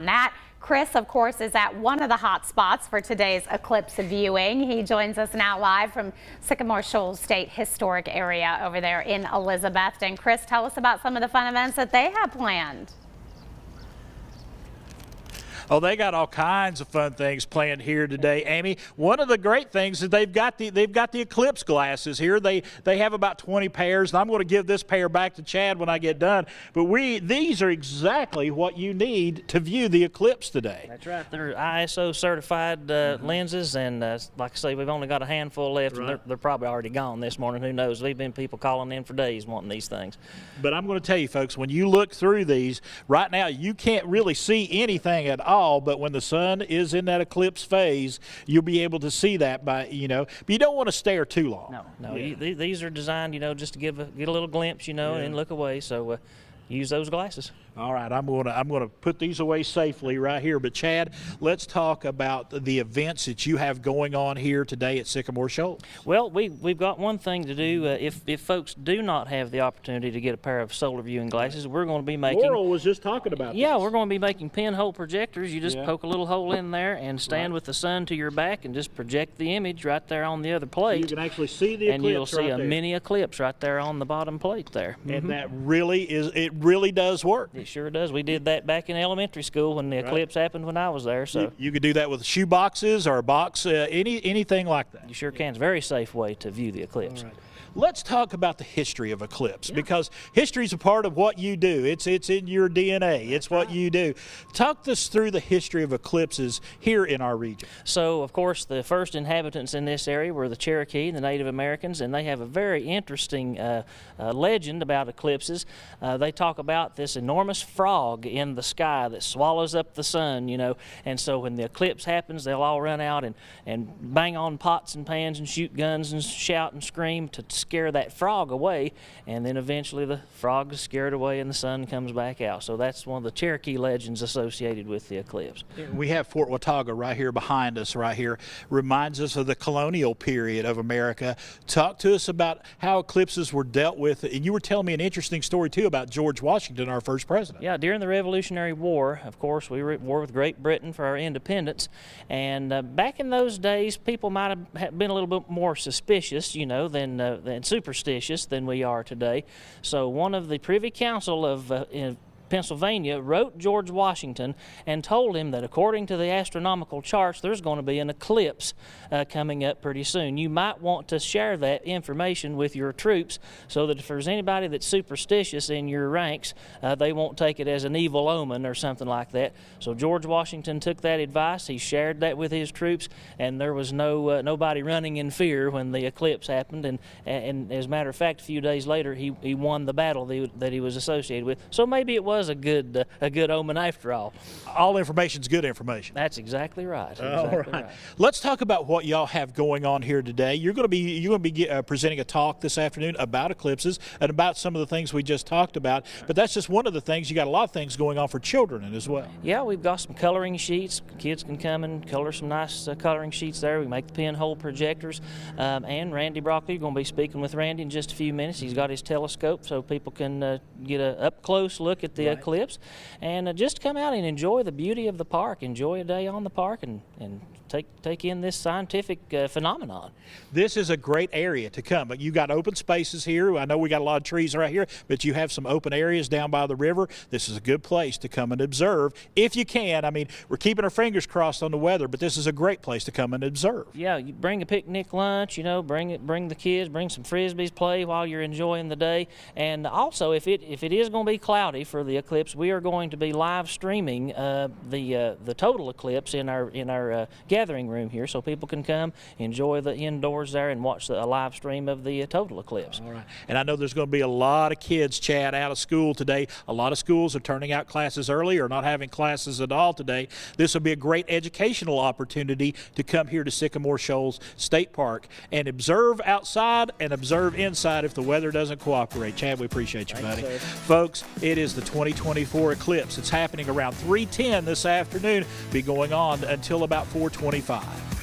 That Chris, of course, is at one of the hot spots for today's eclipse viewing. He joins us now live from Sycamore Shoals State Historic Area over there in Elizabethton. Chris, tell us about some of the fun events that they have planned. Oh, they got all kinds of fun things planned here today, Amy. One of the great things is they've got the eclipse glasses here. They have about 20 pairs, and I'm going to give this pair back to Chad when I get done. But these are exactly what you need to view the eclipse today. That's right. They're ISO certified lenses, and like I say, we've only got a handful left, right. And they're probably already gone this morning. Who knows? There've been people calling in for days wanting these things. But I'm going to tell you, folks, when you look through these right now, you can't really see anything at all. But when the sun is in that eclipse phase, you'll be able to see that by, but you don't want to stare too long. No. Yeah. These are designed, just to get a little glimpse, yeah. And look away. So use those glasses. All right, I'm gonna put these away safely right here. But Chad, let's talk about the events that you have going on here today at Sycamore Shoals. Well, we've got one thing to do. If folks do not have the opportunity to get a pair of solar viewing glasses, we're going to be making. Laurel was just talking about. Yeah, this. We're going to be making pinhole projectors. You just poke a little hole in there and stand with the sun to your back and just project the image right there on the other plate. So you can actually see the eclipse. And you'll see a mini eclipse right there on the bottom plate there. And that really does work. It sure does. We did that back in elementary school when the eclipse happened when I was there. So you could do that with shoe boxes or a box, anything like that. You sure can. It's a very safe way to view the eclipse. All right. Let's talk about the history of eclipse, because history is a part of what you do. It's in your DNA. It's what you do. Talk us through the history of eclipses here in our region. So, of course, the first inhabitants in this area were the Cherokee, the Native Americans, and they have a very interesting legend about eclipses. They talk about this enormous frog in the sky that swallows up the sun, and so when the eclipse happens, they'll all run out and bang on pots and pans and shoot guns and shout and scream to scare that frog away, and then eventually the frog is scared away and the sun comes back out. So that's one of the Cherokee legends associated with the eclipse. We have Fort Watauga right here behind us right here. Reminds us of the colonial period of America. Talk to us about how eclipses were dealt with, and you were telling me an interesting story too about George Washington, our first president. Yeah, during the Revolutionary War, of course, we were at war with Great Britain for our independence, and back in those days people might have been a little bit more suspicious, than superstitious than we are today. So one of the Privy Council of in Pennsylvania wrote George Washington and told him that according to the astronomical charts, there's going to be an eclipse coming up pretty soon. You might want to share that information with your troops so that if there's anybody that's superstitious in your ranks, they won't take it as an evil omen or something like that. So George Washington took that advice. He shared that with his troops, and there was nobody running in fear when the eclipse happened. And as a matter of fact, a few days later, he won the battle that he was associated with. So maybe it was a good omen after all. All information's good information. That's exactly right. All right. Let's talk about what y'all have going on here today. You're going to be presenting a talk this afternoon about eclipses and about some of the things we just talked about. But that's just one of the things. You got a lot of things going on for children as well. Yeah, we've got some coloring sheets. Kids can come and color some nice coloring sheets there. We make the pinhole projectors. And Randy Brockley, you're going to be speaking with Randy in just a few minutes. He's got his telescope so people can get an up-close look at the eclipse, and just come out and enjoy the beauty of the park, enjoy a day on the park, and take in this scientific phenomenon. This is a great area to come. You got open spaces here. I know we got a lot of trees right here, but you have some open areas down by the river. This is a good place to come and observe if you can. I mean, we're keeping our fingers crossed on the weather, but this is a great place to come and observe. Yeah, you bring a picnic lunch, bring the kids, bring some frisbees, play while you're enjoying the day. And also, if it is going to be cloudy for the eclipse, we are going to be live streaming the total eclipse in our gathering room here, so people can come enjoy the indoors there and watch a live stream of the total eclipse. All right. And I know there's going to be a lot of kids, Chad, out of school today. A lot of schools are turning out classes early or not having classes at all today. This will be a great educational opportunity to come here to Sycamore Shoals State Park and observe outside and observe inside if the weather doesn't cooperate. Chad, we appreciate you, buddy. Thanks, folks, it is the 2024 eclipse. It's happening around 3:10 this afternoon. Be going on until about 4:25.